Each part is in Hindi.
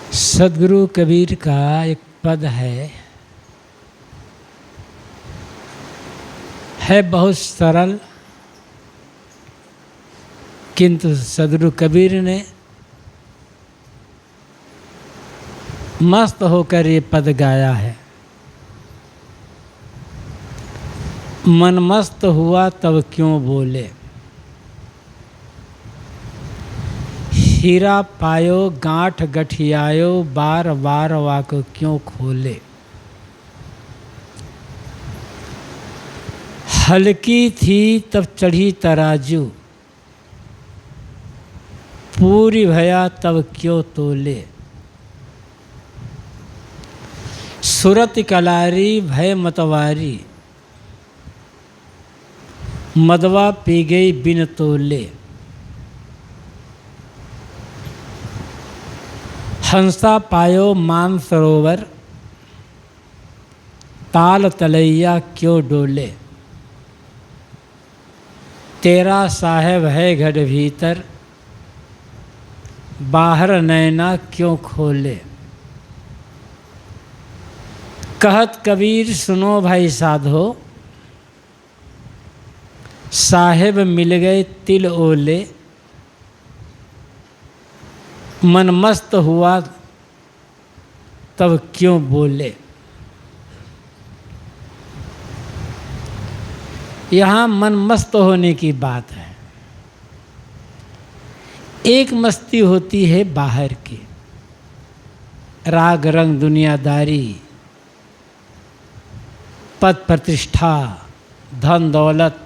सदगुरु कबीर का एक पद है बहुत सरल, किंतु सदगुरु कबीर ने मस्त होकर ये पद गाया है। मन मस्त हुआ तब क्यों बोले, हीरा पायो गांठ गठियायो, बार बार वाक क्यों खोले। हल्की थी तब चढ़ी तराजू, पूरी भया तब क्यों तोले। सुरत कलारी भय मतवारी, मदवा पी गई बिन तोले। हंसा पायो मान सरोवर, ताल तलैया क्यों डोले। तेरा साहेब है घट भीतर, बाहर नैना क्यों खोले। कहत कबीर सुनो भाई साधो, साहेब मिल गए तिल ओले। मन मस्त हुआ तब क्यों बोले। यहाँ मन मस्त होने की बात है। एक मस्ती होती है बाहर की, राग रंग दुनियादारी, पद प्रतिष्ठा, धन दौलत,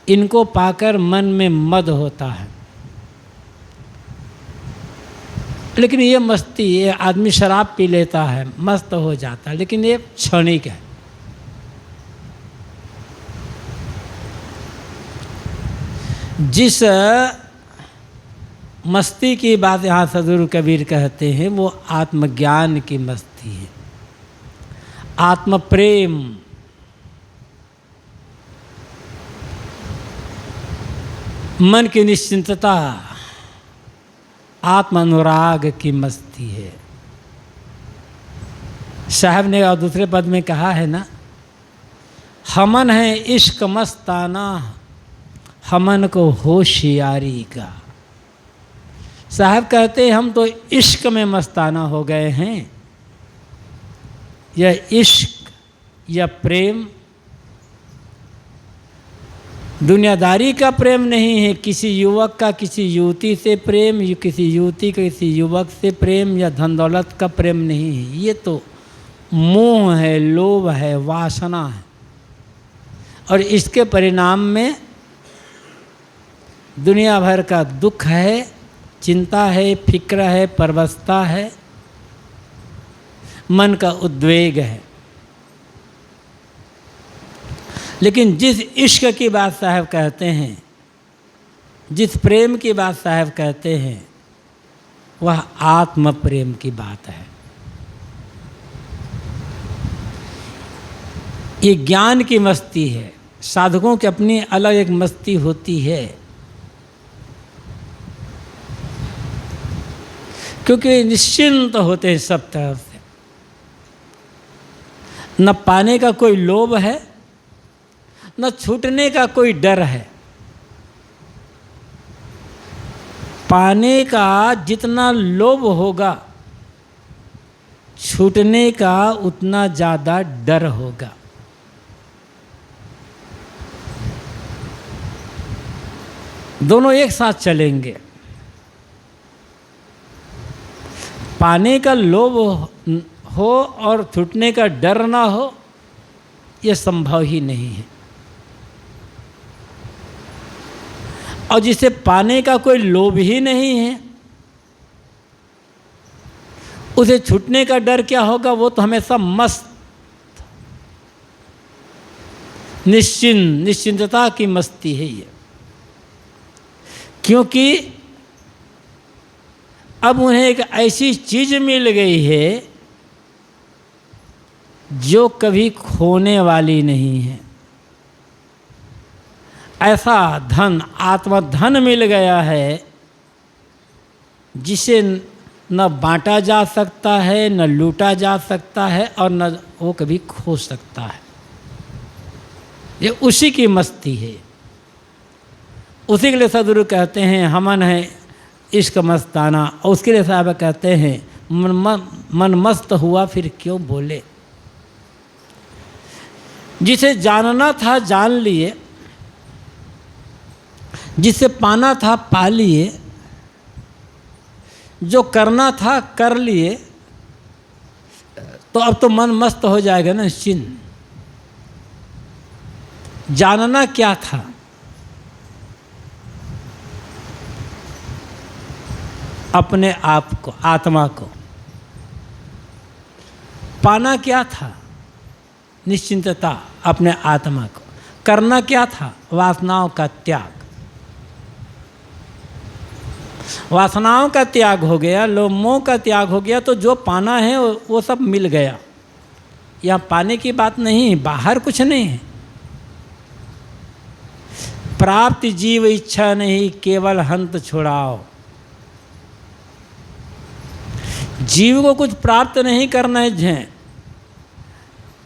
इनको पाकर मन में मद होता है। लेकिन ये मस्ती, ये आदमी शराब पी लेता है, मस्त हो जाता है, लेकिन ये क्षणिक है। जिस मस्ती की बात यहाँ सदगुरु कबीर कहते हैं वो आत्मज्ञान की मस्ती है, आत्म प्रेम, मन की निश्चिंतता, आत्म अनुराग की मस्ती है। साहब ने और दूसरे पद में कहा है ना, हमन है इश्क मस्ताना, हमन को होशियारी का। साहब कहते हैं हम तो इश्क में मस्ताना हो गए हैं। यह इश्क या प्रेम दुनियादारी का प्रेम नहीं है, किसी युवक का किसी युवती से प्रेम, किसी युवती का किसी युवक से प्रेम, या धन दौलत का प्रेम नहीं है। ये तो मोह है, लोभ है, वासना है, और इसके परिणाम में दुनिया भर का दुख है, चिंता है, फिक्र है, परवशता है, मन का उद्वेग है। लेकिन जिस इश्क की बात साहब कहते हैं, जिस प्रेम की बात साहब कहते हैं, वह आत्म प्रेम की बात है। ये ज्ञान की मस्ती है। साधकों की अपनी अलग एक मस्ती होती है, क्योंकि निश्चिंत होते हैं सब तरफ से। न पाने का कोई लोभ है, न छूटने का कोई डर है। पाने का जितना लोभ होगा, छूटने का उतना ज़्यादा डर होगा। दोनों एक साथ चलेंगे। पाने का लोभ हो और छूटने का डर ना हो, यह संभव ही नहीं है। और जिसे पाने का कोई लोभ ही नहीं है, उसे छूटने का डर क्या होगा। वो तो हमेशा मस्त, निश्चिंतता की मस्ती है ये। क्योंकि अब उन्हें एक ऐसी चीज मिल गई है जो कभी खोने वाली नहीं है। ऐसा धन, आत्मधन मिल गया है जिसे न बांटा जा सकता है, न लूटा जा सकता है, और न वो कभी खो सकता है। ये उसी की मस्ती है। उसी के लिए सदगुरु कहते हैं हमन है इश्क मस्ताना, और उसके लिए साहब कहते हैं मन मस्त हुआ फिर क्यों बोले। जिसे जानना था जान लिए, जिसे पाना था पा लिए, जो करना था कर लिए, तो अब तो मन मस्त हो जाएगा ना निश्चिंत। जानना क्या था, अपने आप को, आत्मा को। पाना क्या था, निश्चिंतता, अपने आत्मा को। करना क्या था, वासनाओं का त्याग। वासनाओं का त्याग हो गया, लोभ मोह का त्याग हो गया, तो जो पाना है वो सब मिल गया। यहाँ पाने की बात नहीं, बाहर कुछ नहीं है। प्राप्त जीव इच्छा नहीं, केवल हंत छुड़ाओ। जीव को कुछ प्राप्त नहीं करना है,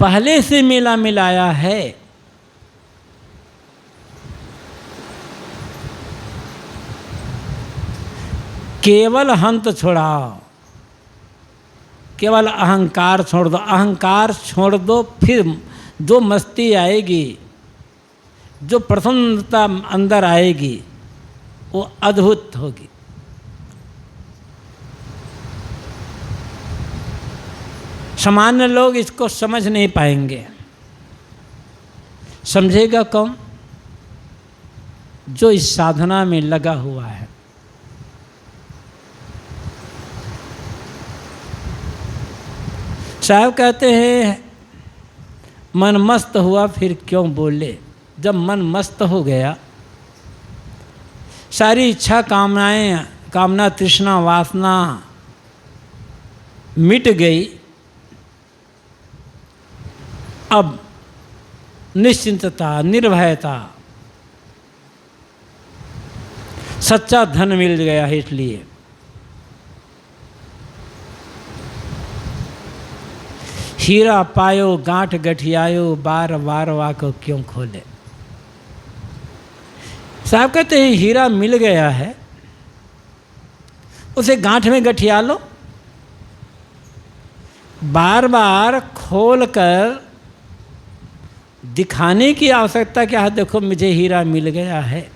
पहले से मिला मिलाया है। केवल हंत छुड़ाओ, केवल अहंकार छोड़ दो। अहंकार छोड़ दो, फिर जो मस्ती आएगी, जो प्रसन्नता अंदर आएगी, वो अद्भुत होगी। सामान्य लोग इसको समझ नहीं पाएंगे। समझेगा कौन? जो इस साधना में लगा हुआ है। साहब कहते हैं मन मस्त हुआ फिर क्यों बोले। जब मन मस्त हो गया, सारी इच्छा कामनाएं, कामना तृष्णा वासना मिट गई, अब निश्चिंतता, निर्भयता, सच्चा धन मिल गया है। इसलिए हीरा पायो गांठ गठियायो, बार बार वाको क्यों खोले। साहब कहते हैं हीरा मिल गया है, उसे गांठ में गठिया लो। बार बार खोल कर दिखाने की आवश्यकता क्या है? देखो मुझे हीरा मिल गया है।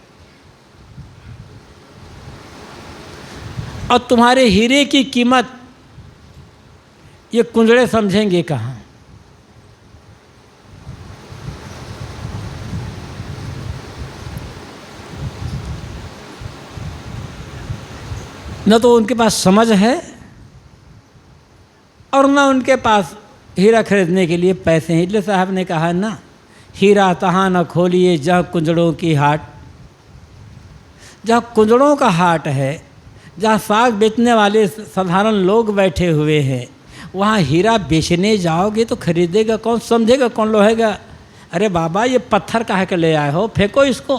और तुम्हारे हीरे की कीमत ये कुंजड़े समझेंगे कहाँ? न तो उनके पास समझ है और न उनके पास हीरा खरीदने के लिए पैसे हैं। इसलिए साहब ने कहा ना, हीरा तहाँ न खोलिए जहाँ कुंजड़ों की हाट। जहाँ कुंजड़ों का हाट है, जहाँ साग बेचने वाले साधारण लोग बैठे हुए हैं, वहाँ हीरा बेचने जाओगे तो खरीदेगा कौन, समझेगा कौन, लोहेगा अरे बाबा ये पत्थर काहे के ले आए हो, फेंको इसको।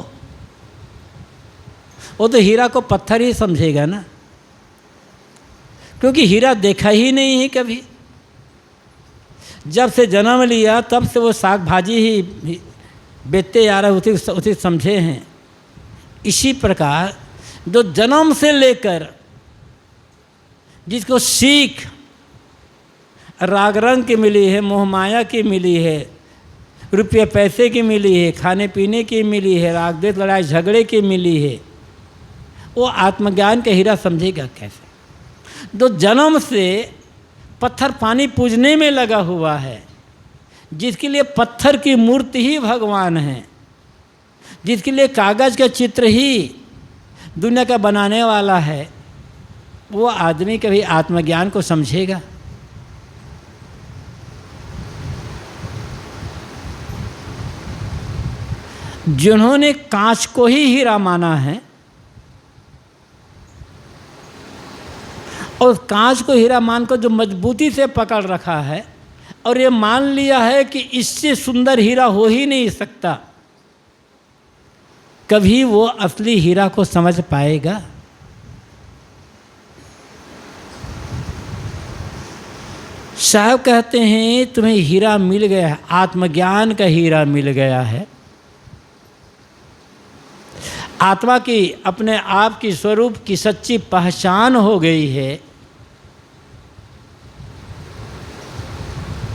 वो तो हीरा को पत्थर ही समझेगा ना, क्योंकि हीरा देखा ही नहीं है कभी। जब से जन्म लिया तब से वो साग भाजी ही बेचते आ रहे, उसी समझे हैं। इसी प्रकार जो जन्म से लेकर जिसको सीख राग रंग की मिली है, मोह माया की मिली है, रुपये पैसे की मिली है, खाने पीने की मिली है, राग द्वेष लड़ाई झगड़े की मिली है, वो आत्मज्ञान का हीरा समझेगा कैसे? जो जन्म से पत्थर पानी पूजने में लगा हुआ है, जिसके लिए पत्थर की मूर्ति ही भगवान है, जिसके लिए कागज़ का चित्र ही दुनिया का बनाने वाला है, वो आदमी कभी आत्मज्ञान को समझेगा? जिन्होंने कांच को ही हीरा माना है और कांच को हीरा मानकर जो मजबूती से पकड़ रखा है और ये मान लिया है कि इससे सुंदर हीरा हो ही नहीं सकता, कभी वो असली हीरा को समझ पाएगा? साहब कहते हैं तुम्हें हीरा मिल गया है, आत्मज्ञान का हीरा मिल गया है, आत्मा की अपने आप की स्वरूप की सच्ची पहचान हो गई है,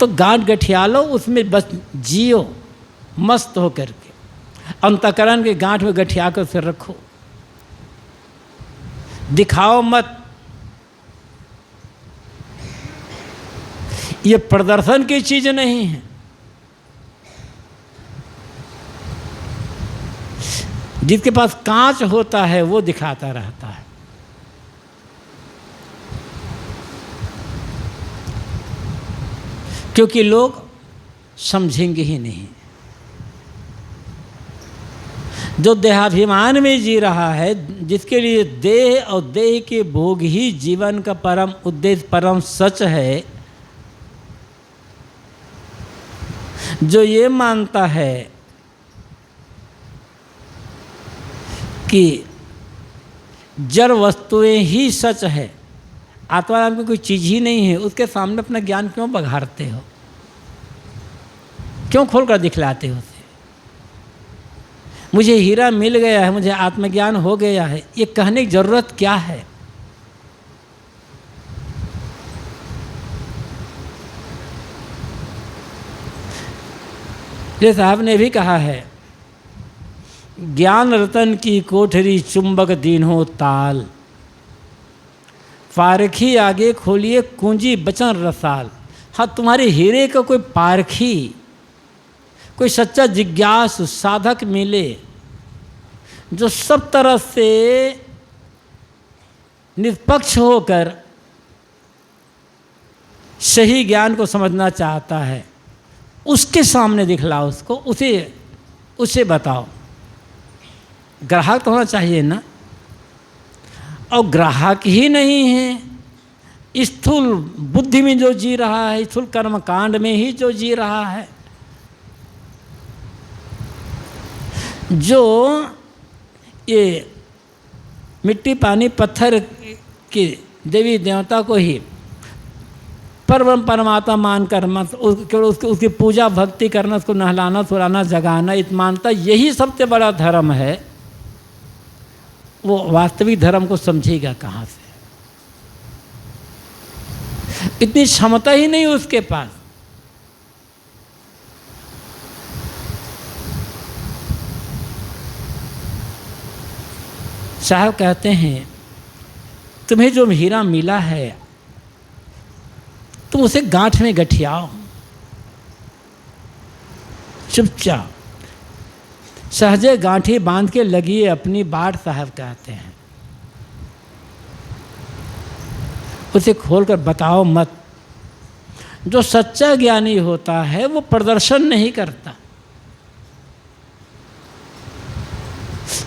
तो गांठ गठिया लो, उसमें बस जियो मस्त हो करके, अंतःकरण के गांठ में गठिया कर उसे रखो, दिखाओ मत। ये प्रदर्शन की चीज नहीं है। जिसके पास कांच होता है वो दिखाता रहता है। क्योंकि लोग समझेंगे ही नहीं। जो देहाभिमान में जी रहा है, जिसके लिए देह और देह के भोग ही जीवन का परम उद्देश्य, परम सच है, जो ये मानता है कि जड़ वस्तुएं ही सच है, आत्मा नाम की कोई चीज़ ही नहीं है, उसके सामने अपना ज्ञान क्यों बघाड़ते हो, क्यों खोल कर दिखलाते हो उसे? मुझे हीरा मिल गया है, मुझे आत्मज्ञान हो गया है, ये कहने की जरूरत क्या है? ये साहब ने भी कहा है, ज्ञान रतन की कोठरी चुंबक दीन्हो ताल, पारखी आगे खोलिए कुंजी बचन रसाल। हाँ, तुम्हारे हीरे का कोई पारखी, कोई सच्चा जिज्ञासु साधक मिले, जो सब तरह से निष्पक्ष होकर सही ज्ञान को समझना चाहता है, उसके सामने दिखलाओ उसको, उसे बताओ। ग्राहक तो होना चाहिए ना, और ग्राहक ही नहीं है। स्थूल बुद्धि में जो जी रहा है, स्थूल कर्मकांड में ही जो जी रहा है, जो ये मिट्टी पानी पत्थर के देवी देवता को ही परम परमात्मा मानकर केवल उसकी पूजा भक्ति करना, उसको नहलाना सुलाना जगाना मानता, यही सबसे बड़ा धर्म है, वो वास्तविक धर्म को समझेगा कहाँ से? इतनी क्षमता ही नहीं उसके पास। साहब कहते हैं तुम्हें जो हीरा मिला है, तुम उसे गांठ में गठियाओ, चुपचाप सहजे गांठी बांध के लगिए अपनी बाट। साहब कहते हैं उसे खोलकर बताओ मत। जो सच्चा ज्ञानी होता है वो प्रदर्शन नहीं करता।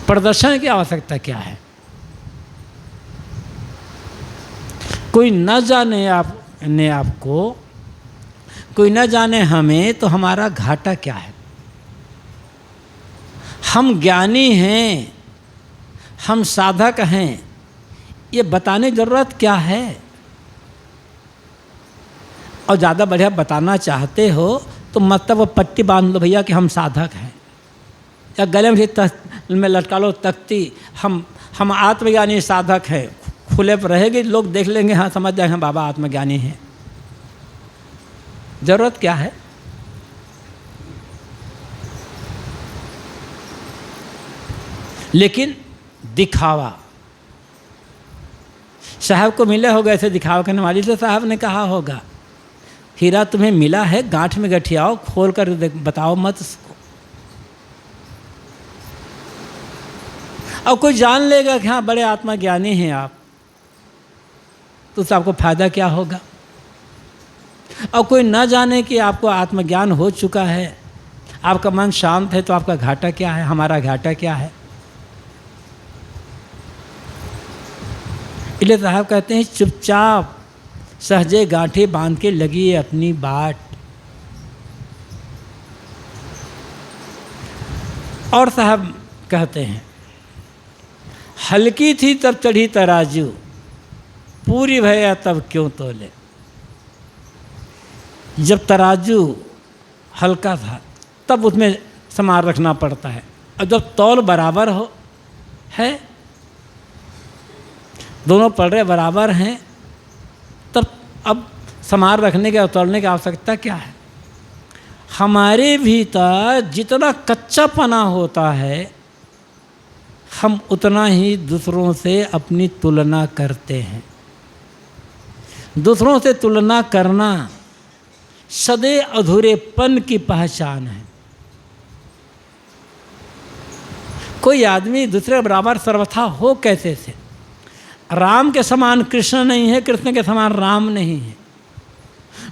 प्रदर्शन की आवश्यकता क्या है? कोई न जाने आपको, कोई न जाने हमें, तो हमारा घाटा क्या है? हम ज्ञानी हैं, हम साधक हैं, ये बताने की ज़रूरत क्या है? और ज़्यादा बढ़िया बताना चाहते हो तो मतलब वो पट्टी बांध लो भैया कि हम साधक हैं, या गले में लटका लो तख्ती, हम आत्मज्ञानी साधक हैं। खुले पर रहेगी, लोग देख लेंगे, हाँ समझ जाएंगे बाबा आत्मज्ञानी हैं। ज़रूरत क्या है? लेकिन दिखावा, साहब को मिले होगा ऐसे दिखावा करने वाली, तो साहब ने कहा होगा हीरा तुम्हें मिला है, गांठ में गठियाओ, खोल कर बताओ मत उसको। और कोई जान लेगा कि हाँ बड़े आत्मज्ञानी हैं आप, तो उससे आपको फायदा क्या होगा? और कोई ना जाने कि आपको आत्मज्ञान हो चुका है, आपका मन शांत है, तो आपका घाटा क्या है? हमारा घाटा क्या है? इसलिए साहब कहते हैं चुपचाप सहजे गांठे बांध के लगी अपनी बाट। और साहब कहते हैं हल्की थी तब चढ़ी तराजू, पूरी भया तब क्यों तोले। जब तराजू हल्का था तब उसमें सामान रखना पड़ता है, और जब तौल बराबर हो है, दोनों पलड़े बराबर हैं, तब अब सामान रखने के और तौलने की आवश्यकता क्या है। हमारे भीतर जितना कच्चापना होता है हम उतना ही दूसरों से अपनी तुलना करते हैं। दूसरों से तुलना करना सदैव अधूरेपन की पहचान है। कोई आदमी दूसरे बराबर सर्वथा हो कैसे से? राम के समान कृष्ण नहीं है, कृष्ण के समान राम नहीं है,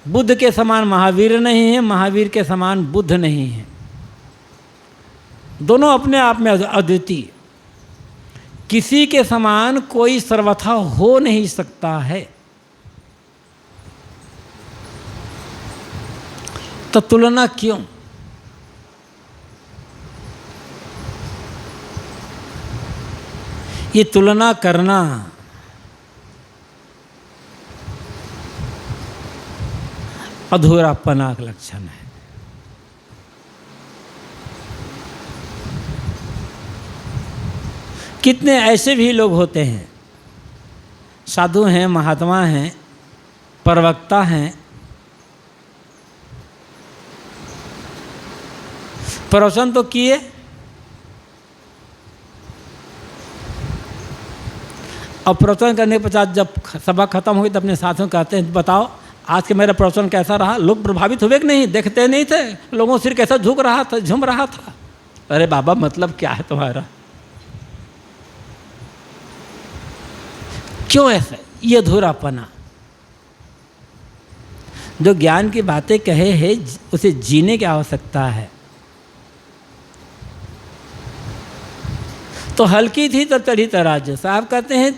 बुद्ध के समान महावीर नहीं है, महावीर के समान बुद्ध नहीं है। दोनों अपने आप में अद्वितीय। किसी के समान कोई सर्वथा हो नहीं सकता है। तो तुलना क्यों? ये तुलना करना अधूरापना का लक्षण है। कितने ऐसे भी लोग होते हैं, साधु हैं, महात्मा हैं, प्रवक्ता हैं, प्रवचन तो किए, और प्रवचन करने के पश्चात जब सभा खत्म हुई तो अपने साथियों कहते हैं, बताओ आज के मेरा प्रवचन कैसा रहा? लोग प्रभावित हुए कि नहीं? देखते नहीं थे लोगों सिर कैसा झुक रहा था, झूम रहा था। अरे बाबा मतलब क्या है तुम्हारा? क्यों ऐसा? ये अधूरापना। जो ज्ञान की बातें कहे हैं उसे जीने की आवश्यकता है। तो हल्की थी तो चढ़ी तराजू। साहब कहते हैं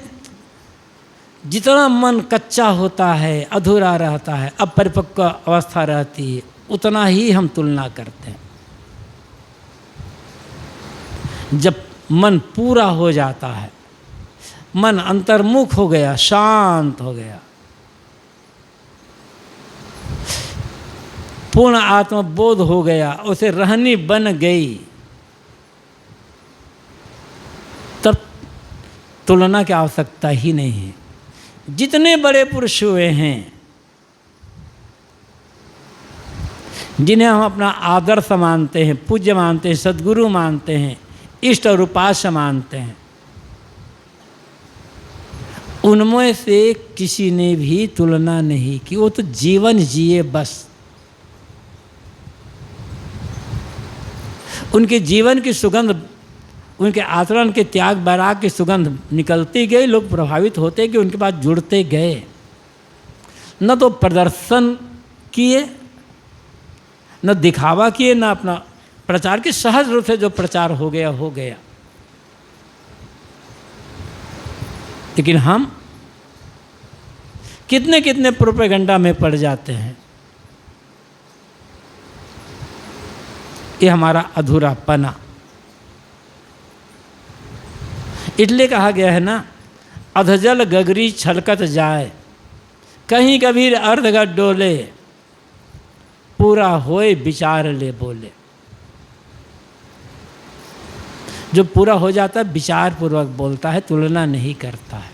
जितना मन कच्चा होता है, अधूरा रहता है, अपरिपक्व अवस्था रहती है, उतना ही हम तुलना करते हैं। जब मन पूरा हो जाता है, मन अंतर्मुख हो गया, शांत हो गया, पूर्ण आत्मबोध हो गया, उसे रहनी बन गई, तब तुलना की आवश्यकता ही नहीं है। जितने बड़े पुरुष हुए हैं जिन्हें हम अपना आदर्श मानते हैं, पूज्य मानते हैं, सद्गुरु मानते हैं, इष्ट और उपास्य मानते हैं, उनमें से किसी ने भी तुलना नहीं की। वो तो जीवन जिए बस। उनके जीवन की सुगंध, उनके आचरण के त्याग बैराग की सुगंध निकलती गई, लोग प्रभावित होते गए, उनके पास जुड़ते गए। न तो प्रदर्शन किए, न दिखावा किए, न अपना प्रचार की। सहज रूप से जो प्रचार हो गया हो गया। लेकिन हम कितने कितने प्रोपेगेंडा में पड़ जाते हैं। ये हमारा अधूरापना। इसलिए कहा गया है ना, अधजल गगरी छलकत जाए, कहीं कभी अर्धगत डोले, पूरा होए विचार ले बोले। जो पूरा हो जाता है विचार पूर्वक बोलता है, तुलना नहीं करता है।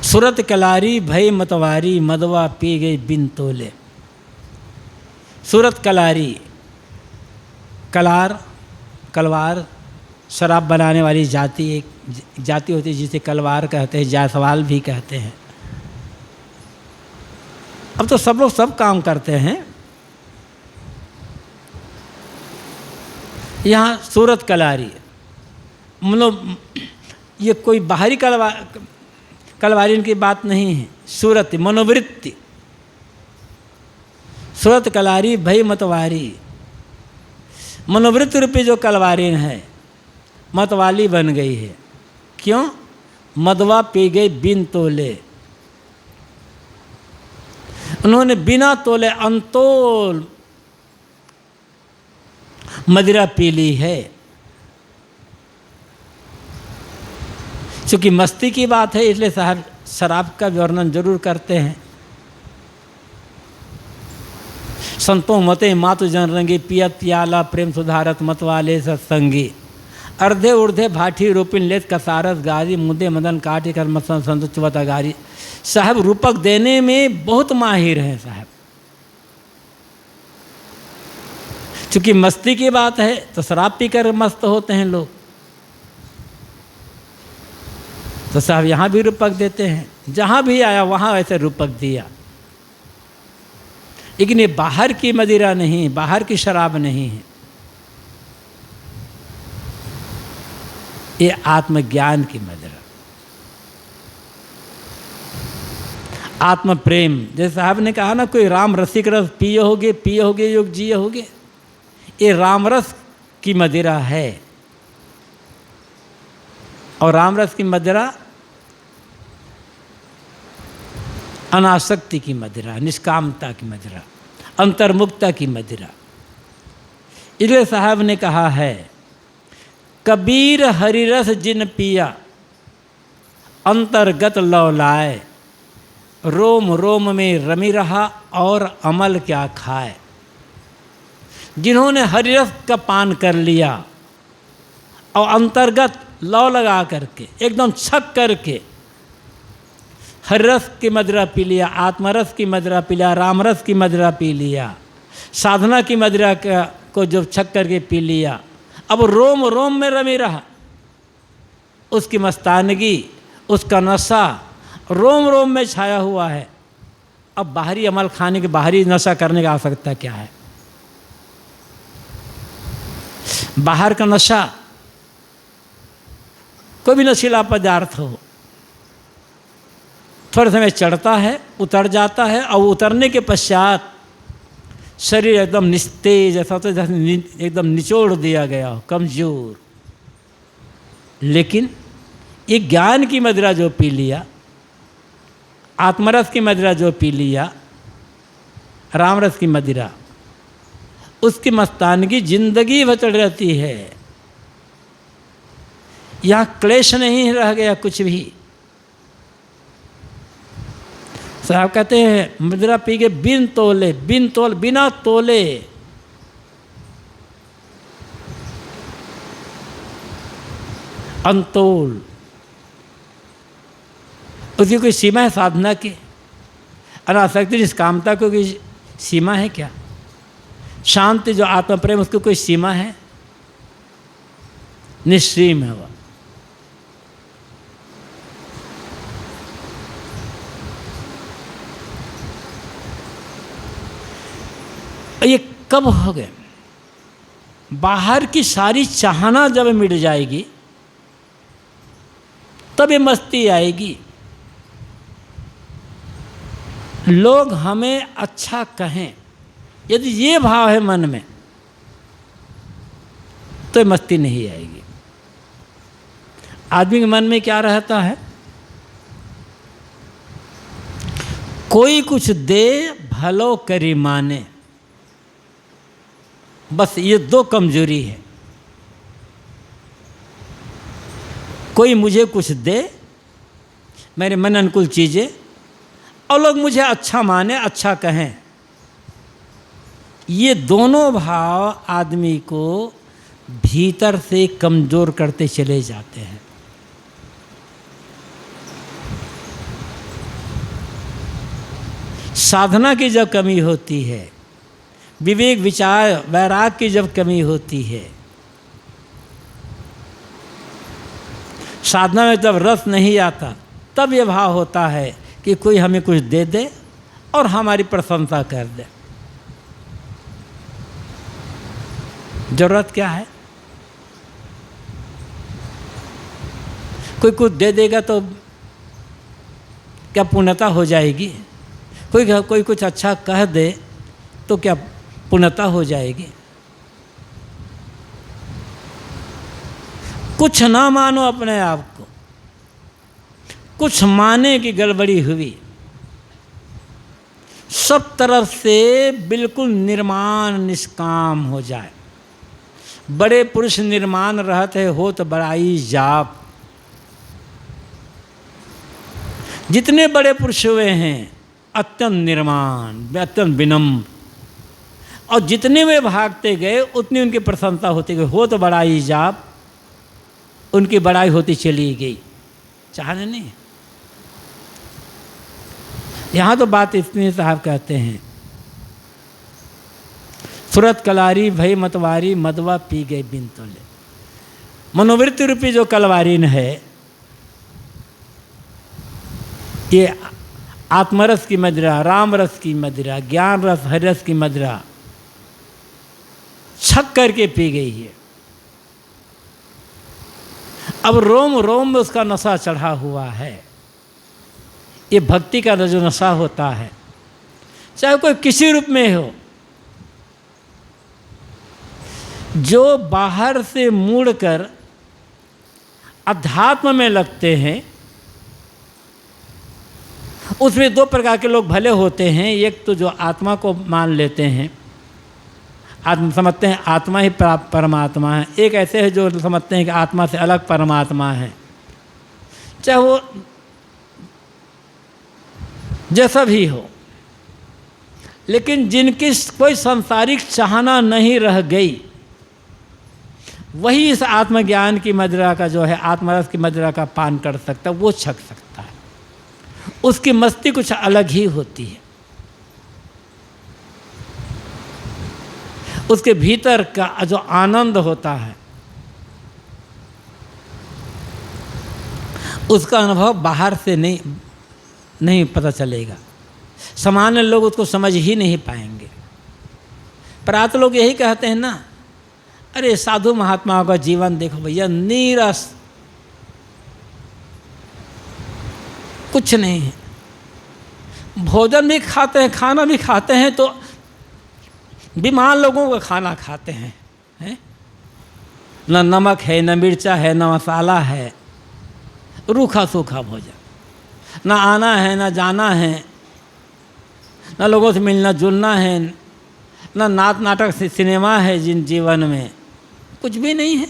सुरत कलारी भय मतवारी, मदवा पी गई बिन तोले। सूरत कलारी, कलार कलवार शराब बनाने वाली जाति, एक जाति होती है जिसे कलवार कहते हैं, जायसवाल भी कहते हैं। अब तो सब लोग सब काम करते हैं। यहाँ सूरत कलारी मतलब ये कोई बाहरी कलवारी की बात नहीं है। सूरत मनोवृत्ति, सूरत कलारी भई मतवारी, मनोवृत्ति रूपी जो कलवारीन है मतवाली बन गई है। क्यों? मदवा पी गई बिन तोले। उन्होंने बिना तोले अंतोल मदिरा पी ली है। चूँकि मस्ती की बात है इसलिए साहब शराब का वर्णन जरूर करते हैं। संतों मते मातु जन रंगी, पियत प्याला प्रेम सुधारत मत वाले सत्संगी। अर्धे उर्धे भाठी रूपिन लेत कसारस गारी, मुद्दे मदन काटी कर मसन संत चुवत अगारी। साहब रूपक देने में बहुत माहिर हैं साहब। चूंकि मस्ती की बात है तो शराब पीकर मस्त होते हैं लोग, तो साहब यहाँ भी रूपक देते हैं, जहाँ भी आया वहाँ ऐसे रूपक दिया। लेकिन ये बाहर की मदिरा नहीं, बाहर की शराब नहीं है, ये आत्मज्ञान की मदिरा, आत्म प्रेम। जैसे साहब ने कहा ना, कोई राम रसिक रस पिए होगे योग जिए होगे, ये राम रस की मदिरा है। और राम रस की मदिरा अनासक्ति की मदिरा, निष्कामता की मदिरा, अंतर्मुक्ता की मदिरा। इसलिए साहब ने कहा है, कबीर हरिरस जिन पिया अंतर्गत लौलाए, रोम रोम में रमी रहा और अमल क्या खाए। जिन्होंने हरिरस का पान कर लिया और अंतर्गत लौ लगा करके एकदम छक करके हरिरस की मदिरा पी लिया, आत्मरस की मदिरा पी लिया, रामरस की मदिरा पी लिया, साधना की मदिरा को जब छक करके पी लिया, अब रोम रोम में रमी रहा। उसकी मस्तानगी, उसका नशा रोम रोम में छाया हुआ है। अब बाहरी अमल खाने के, बाहरी नशा करने की आवश्यकता क्या है। बाहर का नशा, कोई भी नशीला पदार्थ हो, थोड़े समय चढ़ता है, उतर जाता है, और उतरने के पश्चात शरीर एकदम निस्तेज, ऐसा तो एकदम निचोड़ दिया गया हो, कमजोर। लेकिन ये ज्ञान की मदिरा जो पी लिया, आत्मरस की मदिरा जो पी लिया, रामरस की मदिरा, उसकी मस्तानगी जिंदगी भर चढ़ रहती है। यहाँ क्लेश नहीं रह गया कुछ भी। साहब कहते हैं, मदिरा पी के बिन तोले, बिना तोले अंतोल। उसकी कोई सीमा है साधना की? अनासक्ति निष्कामता को कोई सीमा है क्या? शांति जो आत्म प्रेम, उसको कोई सीमा है? निश्सीम है वह। ये कब हो गए? बाहर की सारी चाहना जब मिट जाएगी तब ये मस्ती आएगी। लोग हमें अच्छा कहें, यदि ये भाव है मन में तो मस्ती नहीं आएगी। आदमी के मन में क्या रहता है? कोई कुछ दे भलो करी माने, बस ये दो कमजोरी है। कोई मुझे कुछ दे, मेरे मन अनुकूल चीज़ें, और लोग मुझे अच्छा माने, अच्छा कहें, ये दोनों भाव आदमी को भीतर से कमज़ोर करते चले जाते हैं। साधना की जब कमी होती है, विवेक विचार वैराग की जब कमी होती है, साधना में जब रस नहीं आता, तब ये भाव होता है कि कोई हमें कुछ दे दे और हमारी प्रशंसा कर दे। जरूरत क्या है? कोई कुछ दे देगा तो क्या पूर्णता हो जाएगी? कोई कुछ अच्छा कह दे तो क्या पूर्णता हो जाएगी? कुछ ना मानो अपने आप को, कुछ माने की गड़बड़ी हुई, सब तरफ से बिल्कुल निर्माण निष्काम हो जाए। बड़े पुरुष निर्माण रहते हो तो बड़ाई जाप, जितने बड़े पुरुष हुए हैं अत्यंत निर्माण, अत्यंत विनम्र, और जितने वे भागते गए उतनी उनकी प्रशंसा होती गई। हो तो बड़ाई जाप, उनकी बड़ाई होती चली गई। चाहने नहीं। यहाँ तो बात इतनी साहब कहते हैं, सूरत कलारी भई मतवारी मदवा पी गए बिन तोले। मनोवृत्ति रूपी जो कलवारीन है, ये आत्मरस की मदिरा, राम रस की मदिरा, ज्ञान रस, हरिरस की मदिरा छक करके पी गई है। अब रोम रोम में उसका नशा चढ़ा हुआ है। ये भक्ति का जो नशा होता है, चाहे कोई किसी रूप में हो, जो बाहर से मुड़कर अध्यात्म में लगते हैं, उसमें दो प्रकार के लोग भले होते हैं। एक तो जो आत्मा को मान लेते हैं, आत्म समझते हैं आत्मा ही परमात्मा है। एक ऐसे है जो समझते हैं कि आत्मा से अलग परमात्मा है। चाहे वो जैसा भी हो, लेकिन जिनकी कोई सांसारिक चाहना नहीं रह गई, वही इस आत्मज्ञान की मदिरा का जो है, आत्मरस की मदिरा का पान कर सकता है, वो छक सकता है। उसकी मस्ती कुछ अलग ही होती है। उसके भीतर का जो आनंद होता है, उसका अनुभव बाहर से नहीं पता चलेगा। सामान्य लोग उसको समझ ही नहीं पाएंगे। पर आप लोग यही कहते हैं ना, अरे साधु महात्माओं का जीवन देखो भैया, नीरस, कुछ नहीं है। भोजन भी खाते हैं, खाना भी खाते हैं, तो बीमार लोगों का खाना खाते हैं, न नमक है, न मिर्चा है, न मसाला है, रूखा सूखा भोजन। न आना है, न जाना है, न लोगों से मिलना जुलना है, न नाट नाटक से सिनेमा है जिन जीवन में, कुछ भी नहीं है।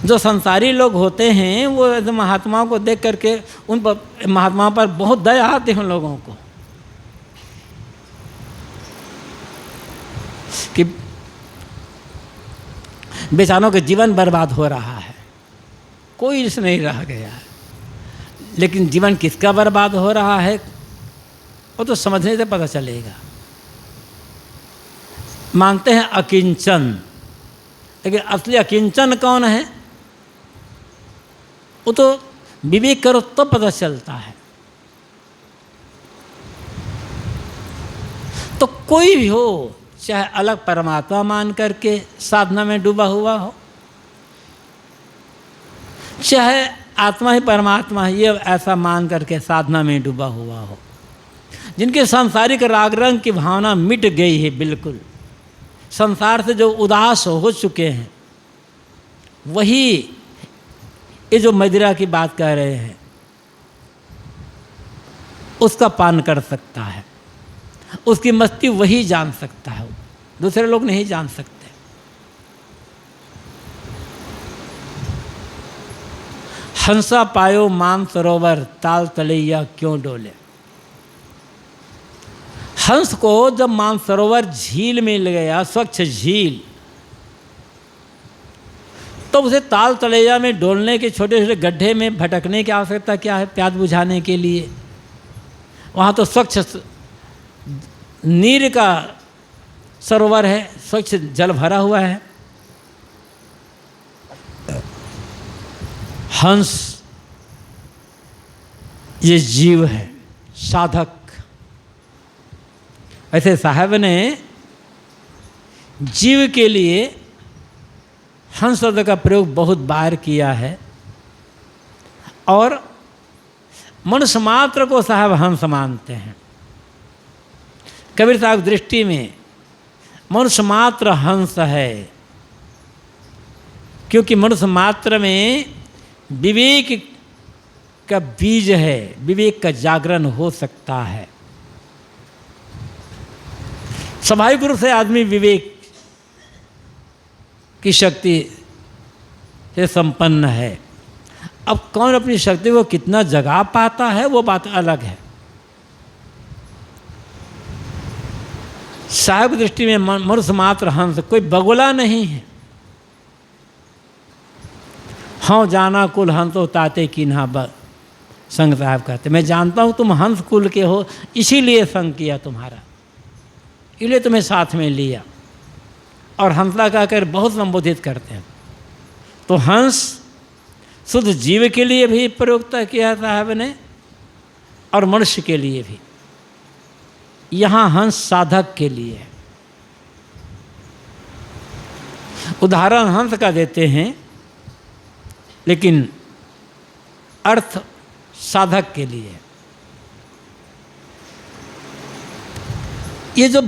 जो संसारी लोग होते हैं, वो महात्माओं को देख करके उन पर, महात्माओं पर बहुत दया आती है उन लोगों को कि बेचारों का जीवन बर्बाद हो रहा है, कोई इसमें नहीं रह गया है। लेकिन जीवन किसका बर्बाद हो रहा है वो तो समझने से पता चलेगा। मानते हैं अकिंचन, लेकिन असली अकिंचन कौन है वो तो विवेक करो तो पता चलता है। तो कोई भी हो, चाहे अलग परमात्मा मान करके साधना में डूबा हुआ हो, चाहे आत्मा ही परमात्मा है ये ऐसा मान करके साधना में डूबा हुआ हो, जिनके सांसारिक राग रंग की भावना मिट गई है, बिल्कुल संसार से जो उदास हो चुके हैं, वही ये जो मदिरा की बात कह रहे हैं उसका पान कर सकता है। उसकी मस्ती वही जान सकता है, दूसरे लोग नहीं जान सकते। हंसा पायो मान सरोवर ताल तलैया क्यों डोले। हंस को जब मानसरोवर झील में ले गया, स्वच्छ झील, तो उसे ताल तलैया में डोलने के छोटे छोटे गड्ढे में भटकने की आवश्यकता क्या है प्यास बुझाने के लिए? वहाँ तो स्वच्छ नीर का सरोवर है, स्वच्छ जल भरा हुआ है। हंस ये जीव है, साधक। ऐसे साहब ने जीव के लिए हंस शब्द का प्रयोग बहुत बार किया है, और मनुष्य मात्र को साहब हंस मानते हैं। कबीर साहब दृष्टि में मनुष्य मात्र हंस है, क्योंकि मनुष्य मात्र में विवेक का बीज है, विवेक का जागरण हो सकता है। स्वाभाविक रूप से आदमी विवेक की शक्ति से संपन्न है, अब कौन अपनी शक्ति को कितना जगा पाता है वो बात अलग है। साहेब की दृष्टि में मनुष्य मात्र हंस, कोई बगुला नहीं है। हाँ जाना कुल हंस हो ताते किन्हा संग साहब कहते, मैं जानता हूँ तुम हंस कुल के हो, इसीलिए संग किया तुम्हारा, इसलिए तुम्हें साथ में लिया। और हंसला कहकर बहुत संबोधित करते हैं। तो हंस शुद्ध जीव के लिए भी प्रयुक्त किया साहब ने और मनुष्य के लिए भी। यहाँ हंस साधक के लिए है। उदाहरण हंस का देते हैं, लेकिन अर्थ साधक के लिए है। ये जो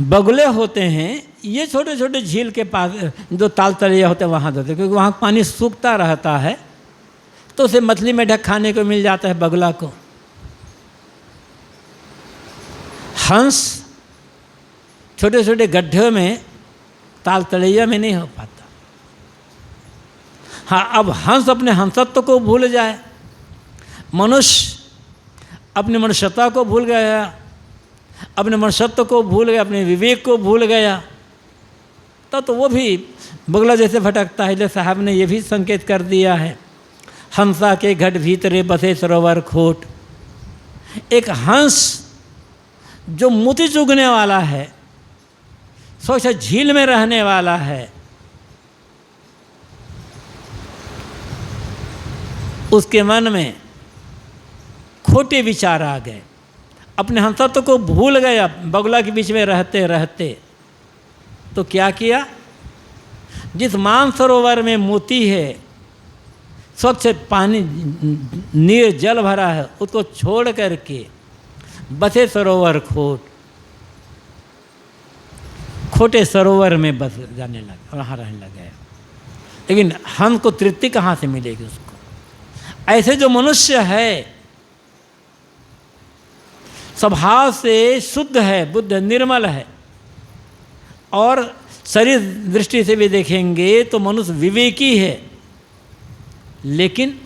बगुले होते हैं ये छोटे छोटे झील के पास जो ताल तलैया होते हैं वहाँ होते हैं, क्योंकि वहाँ पानी सूखता रहता है तो उसे मछली में ढक खाने को मिल जाता है बगुला को। हंस छोटे छोटे गड्ढे में ताल तलैया में नहीं हो पाता। हाँ, अब हंस अपने हंसत्व को भूल जाए, मनुष्य अपनी मनुष्यता को भूल गया, अपने मनुष्यत्व को भूल गया, अपने विवेक को भूल गया, तो वो भी बगुला जैसे भटकता है। इसलिए साहब ने ये भी संकेत कर दिया है, हंसा के घट भीतरे बसे सरोवर खोट। एक हंस जो मोती चुगने वाला है, सोचा झील में रहने वाला है, उसके मन में खोटे विचार आ गए, अपने हंसत्व को भूल गया बगुला के बीच में रहते रहते। तो क्या किया, जिस मानसरोवर में मोती है, स्वच्छ पानी नीर जल भरा है, उसको छोड़ करके बसे सरोवर खोट, खोटे सरोवर में बस जाने लगा, वहाँ रहने लग गया। लेकिन हंस को तृप्ति कहाँ से मिलेगी उसको? ऐसे जो मनुष्य है स्वभाव से शुद्ध है, बुद्ध निर्मल है, और शरीर दृष्टि से भी देखेंगे तो मनुष्य विवेकी है, लेकिन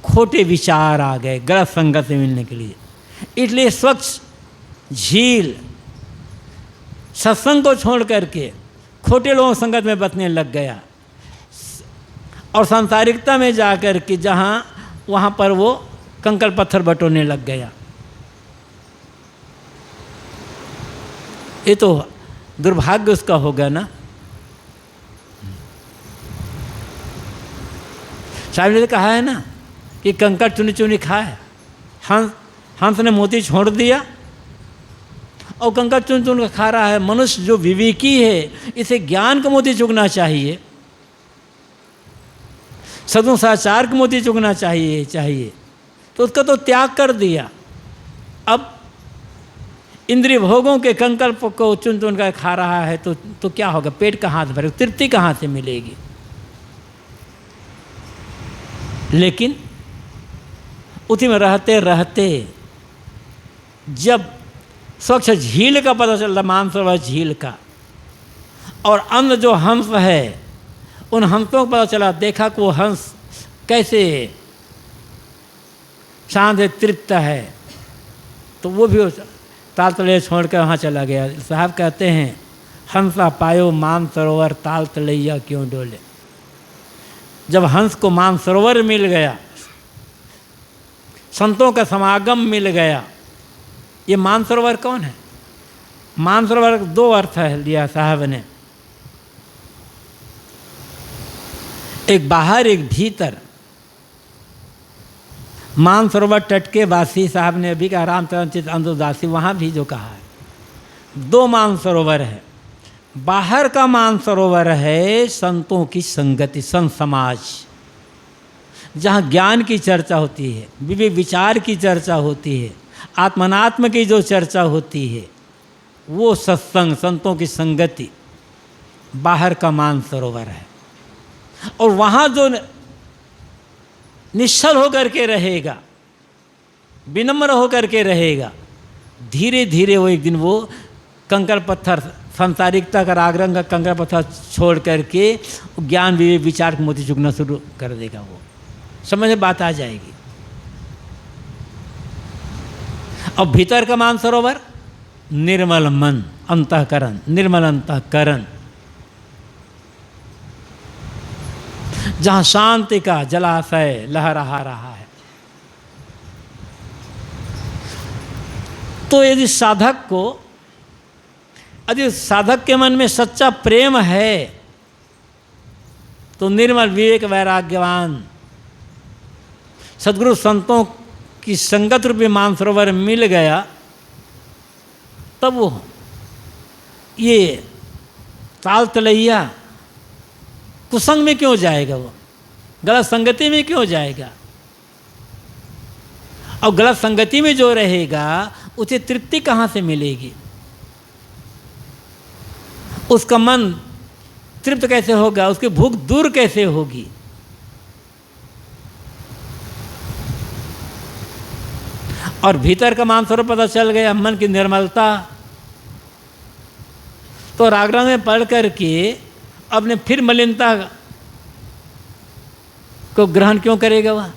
खोटे विचार आ गए गलत संगत से मिलने के लिए। इसलिए स्वच्छ झील सत्संग को छोड़ करके खोटे लोगों संगत में बसने लग गया, और सांसारिकता में जा कर के जहाँ वहाँ पर वो कंकड़ पत्थर बटोरने लग गया। ये तो दुर्भाग्य उसका होगा ना। साहब ने कहा है ना कि कंकड़ चुनी चुनी खाए, हंस ने मोती छोड़ दिया और कंकड़ चुन चुन खा रहा है। मनुष्य जो विवेकी है, इसे ज्ञान का मोती चुगना चाहिए, सदों साचार का मोती चुगना चाहिए, तो उसका तो त्याग कर दिया। अब इंद्रिय भोगों के कंकल्प को चुन चुन कर खा रहा है, तो क्या होगा? पेट कहाँ से भरेगा? तृप्ति कहाँ से मिलेगी? लेकिन उसी में रहते रहते जब स्वच्छ झील का पता चला, मानसरोवर झील का, और अन्य जो हंस है उन हंसों को पता चला, देखा कि वो हंस कैसे शांत है, तृप्त है, तो वो भी ताल तलैया छोड़ कर वहाँ चला गया। साहब कहते हैं, हंसा पायो मानसरोवर ताल तलैया क्यों डोले। जब हंस को मानसरोवर मिल गया, संतों का समागम मिल गया। ये मानसरोवर कौन है? मानसरोवर दो अर्थ है लिया साहब ने, एक बाहर एक भीतर। मानसरोवर तट के वासी साहब ने अभी कहा, रामचंद्र अंतुदासी, वहाँ भी जो कहा है, दो मानसरोवर है। बाहर का मानसरोवर है संतों की संगति, संत समाज, जहाँ ज्ञान की चर्चा होती है, विवेक विचार की चर्चा होती है, आत्मनात्म की जो चर्चा होती है, वो सत्संग, संतों की संगति बाहर का मानसरोवर है। और वहाँ जो निश्चल होकर के रहेगा, विनम्र होकर के रहेगा, धीरे धीरे वो एक दिन वो कंकड़ पत्थर, सांसारिकता का रागरंग का कंकड़ पत्थर छोड़ करके ज्ञान विवेक विचार के मोती चुगना शुरू कर देगा वो। समझ में बात आ जाएगी। और भीतर का मानसरोवर निर्मल मन, अंतःकरण, निर्मल अंतःकरण, जहां शांति का जलाशय लहरा रहा है। तो यदि साधक के मन में सच्चा प्रेम है तो निर्मल विवेक वैराग्यवान सद्गुरु संतों की संगत रूपी मानसरोवर मिल गया, तब वो ये ताल तलैया कुसंग में क्यों जाएगा, वो गलत संगति में क्यों जाएगा। और गलत संगति में जो रहेगा उसे तृप्ति कहाँ से मिलेगी, उसका मन तृप्त कैसे होगा, उसकी भूख दूर कैसे होगी। और भीतर का मानसरोवर पता चल गया, मन की निर्मलता, तो रागरंग में पढ़ करके अपने फिर मलिनता को ग्रहण क्यों करेगा वह।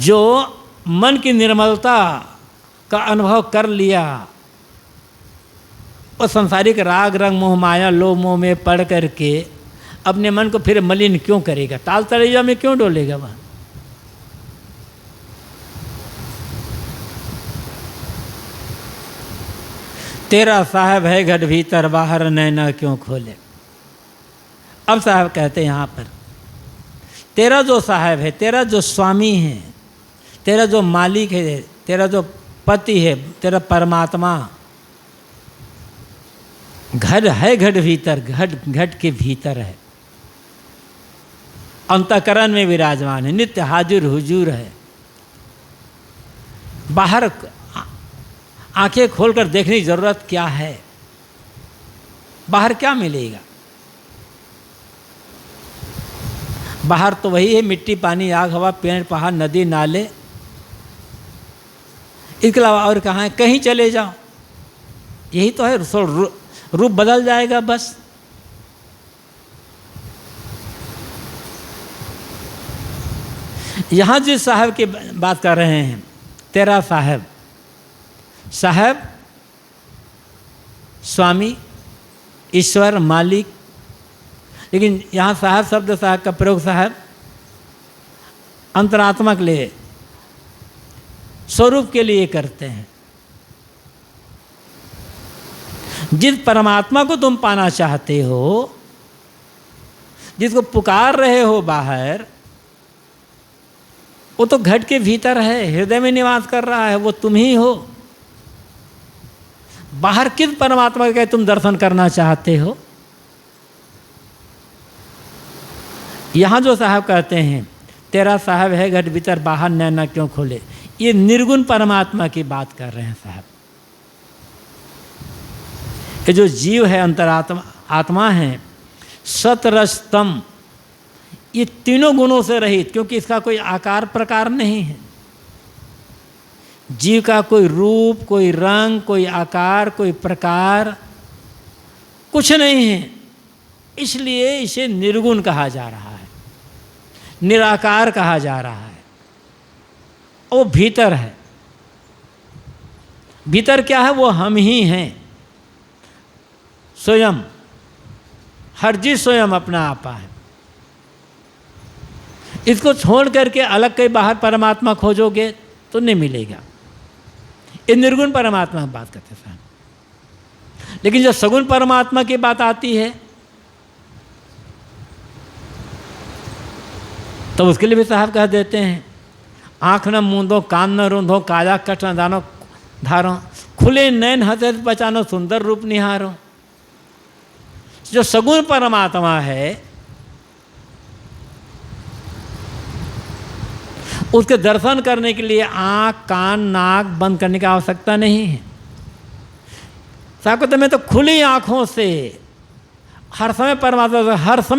जो मन की निर्मलता का अनुभव कर लिया, और संसारिक राग रंग मोह माया लोभ मोह में पढ़ करके अपने मन को फिर मलिन क्यों करेगा, ताल तलैया में क्यों डोलेगा वह। तेरा साहब है घट भीतर बाहर नैना क्यों खोले। अब साहब कहते हैं यहाँ पर, तेरा जो साहब है, तेरा जो स्वामी है, तेरा जो मालिक है, तेरा जो पति है, तेरा परमात्मा घट है, घट भीतर, घट के भीतर है, अंतःकरण में विराजमान है, नित्य हाजिर हुजूर है। बाहर आंखें खोलकर देखने की जरूरत क्या है, बाहर क्या मिलेगा। बाहर तो वही है, मिट्टी पानी आग हवा पेड़ पहाड़ नदी नाले, इसके अलावा और कहाँ है। कहीं चले जाओ यही तो है, रूप बदल जाएगा बस। यहाँ जिस साहब की बात कर रहे हैं, तेरा साहब, साहब स्वामी ईश्वर मालिक, लेकिन यहाँ साहब शब्द साहब का प्रयोग साहब अंतरात्मा के लिए, स्वरूप के लिए करते हैं। जिस परमात्मा को तुम पाना चाहते हो, जिसको पुकार रहे हो बाहर, वो तो घट के भीतर है, हृदय में निवास कर रहा है, वो तुम ही हो। बाहर किस परमात्मा के तुम दर्शन करना चाहते हो। यहाँ जो साहब कहते हैं, तेरा साहब है घट भीतर बाहर नैना क्यों खोले, ये निर्गुण परमात्मा की बात कर रहे हैं साहब। ये जो जीव है, अंतरात्मा आत्मा है, सतरजतम, ये तीनों गुणों से रहित, क्योंकि इसका कोई आकार प्रकार नहीं है। जीव का कोई रूप, कोई रंग, कोई आकार, कोई प्रकार कुछ नहीं है, इसलिए इसे निर्गुण कहा जा रहा है, निराकार कहा जा रहा है। वो भीतर है। भीतर क्या है, वो हम ही हैं स्वयं, हर चीज स्वयं अपना आपा है। इसको छोड़ करके अलग कहीं बाहर परमात्मा खोजोगे तो नहीं मिलेगा। ये निर्गुण परमात्मा की बात करते हैं। लेकिन जब सगुण परमात्मा की बात आती है तो उसके लिए भी साहब कह देते हैं, आँख न मूंदो, कान न रूंधो, काया कट न दानो धारो, खुले नैन हंसे पहचानो, सुंदर रूप निहारो। जो सगुण परमात्मा है उसके दर्शन करने के लिए आँख कान नाक बंद करने की आवश्यकता नहीं है। साहब मैं तो खुली आँखों से हर समय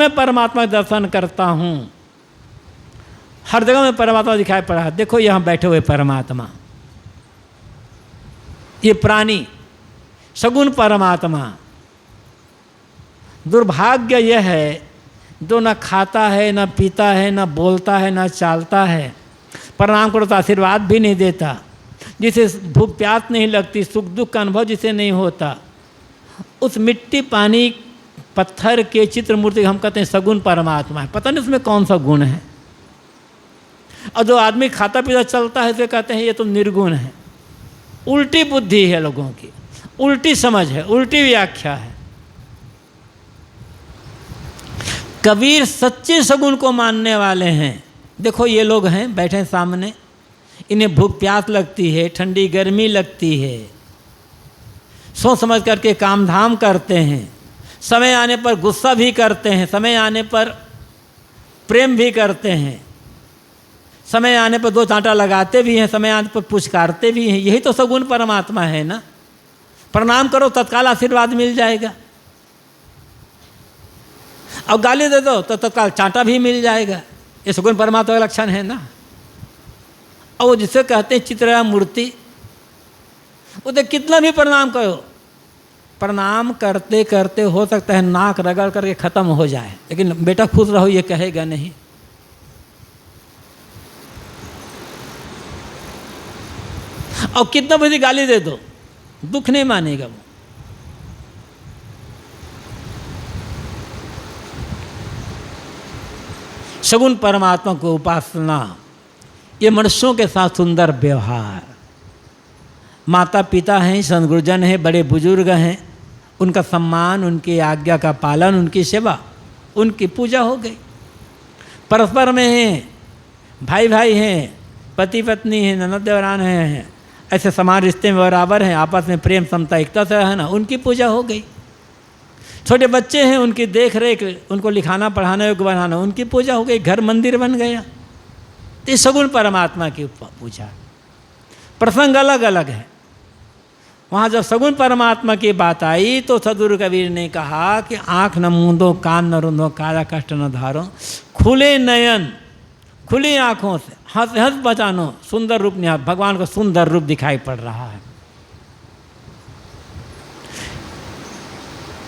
परमात्मा के दर्शन करता हूँ। हर जगह में परमात्मा दिखाई पड़ा है। देखो यहाँ बैठे हुए परमात्मा, ये प्राणी सगुण परमात्मा, दुर्भाग्य यह है जो न खाता है, न पीता है, न बोलता है, न चालता है, प्रणाम करो तो आशीर्वाद भी नहीं देता, जिसे भूख प्यास नहीं लगती, सुख दुख का अनुभव जिसे नहीं होता, उस मिट्टी पानी पत्थर के चित्र मूर्ति हम कहते हैं सगुण परमात्मा है। पता नहीं उसमें कौन सा गुण है। और जो आदमी खाता पीता चलता है उसे कहते हैं ये तो निर्गुण है। उल्टी बुद्धि है लोगों की, उल्टी समझ है, उल्टी व्याख्या है। कबीर सच्चे सगुण को मानने वाले हैं। देखो ये लोग हैं बैठे सामने, इन्हें भूख प्यास लगती है, ठंडी गर्मी लगती है, सोच समझ करके काम धाम करते हैं, समय आने पर गुस्सा भी करते हैं, समय आने पर प्रेम भी करते हैं, समय आने पर दो चांटा लगाते भी हैं, समय आने पर पुचकारते भी हैं। यही तो सगुण परमात्मा है ना। प्रणाम करो तत्काल आशीर्वाद मिल जाएगा, और गाली दे दो तो तत्काल चांटा भी मिल जाएगा। ये सगुण परमात्मा का लक्षण है ना। और वो जिसे कहते हैं चित्र मूर्ति, उसे कितना भी प्रणाम करो, प्रणाम करते करते हो सकता है नाक रगड़ करके ख़त्म हो जाए, लेकिन बेटा खुश रहो ये कहेगा नहीं। और कितना बड़ी गाली दे दो दुख नहीं मानेगा वो। सगुण परमात्मा को उपासना, ये मनुष्यों के साथ सुंदर व्यवहार। माता पिता हैं, संत गुरुजन हैं, बड़े बुजुर्ग हैं, उनका सम्मान, उनकी आज्ञा का पालन, उनकी सेवा, उनकी पूजा हो गई। परस्पर में हैं, भाई भाई हैं, पति पत्नी हैं, ननद देवरान हैं, ऐसे समान रिश्ते में बराबर हैं, आपस में प्रेम समता एकता से रहना, उनकी पूजा हो गई। छोटे बच्चे हैं, उनकी देख रेख, उनको लिखाना पढ़ाना योग्य बनाना, उनकी पूजा हो गई, घर मंदिर बन गया। तो सगुण परमात्मा की पूजा। प्रसंग अलग अलग है। वहाँ जब सगुण परमात्मा की बात आई तो सदगुरु कबीर ने कहा कि आँख न मूंदो, कान न रूंदो, काया कष्ट न धारो, खुले नयन, खुली आँखों से हंस हंस बचानो, सुंदर रूप निहार। भगवान को सुंदर रूप दिखाई पड़ रहा है।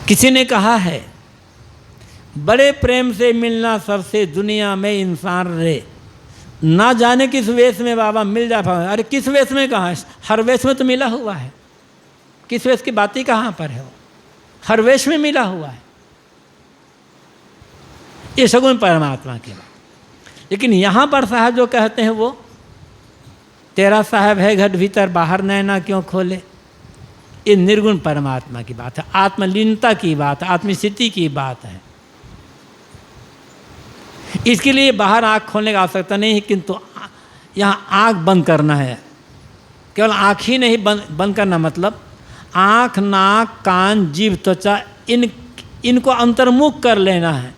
किसी ने कहा है बड़े प्रेम से मिलना सबसे दुनिया में इंसान रे, ना जाने किस वेश में बाबा मिल जा पाए। अरे किस वेश में कहाँ है, हर वेश में तो मिला हुआ है। किस वेश की बात ही कहाँ पर है, वो हर वेश में मिला हुआ है। ये सगुण परमात्मा की बात। लेकिन यहाँ पर साहब जो कहते हैं वो तेरा साहब है घट भीतर बाहर नैना क्यों खोले, ये निर्गुण परमात्मा की बात है, आत्मलीनता की बात है, आत्मस्थिति की बात है। इसके लिए बाहर आँख खोलने की आवश्यकता नहीं है, किंतु यहाँ आँख बंद करना है। केवल आँख ही नहीं बंद करना, मतलब आँख, नाक, कान, जीभ, त्वचा, इनको अंतर्मुख कर लेना है।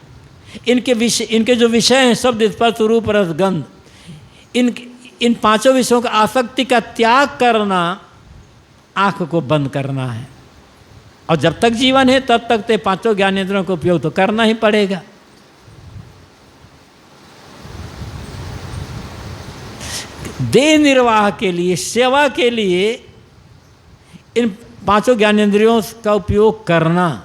इनके जो विषय हैं शब्द स्पर्श रूप रस गंध, इन पांचों विषयों का आसक्ति का त्याग करना, आँख को बंद करना है। और जब तक जीवन है तब तक तो पांचों ज्ञानेंद्रियों का उपयोग तो करना ही पड़ेगा। देह निर्वाह के लिए, सेवा के लिए इन पांचों ज्ञानेंद्रियों का उपयोग करना,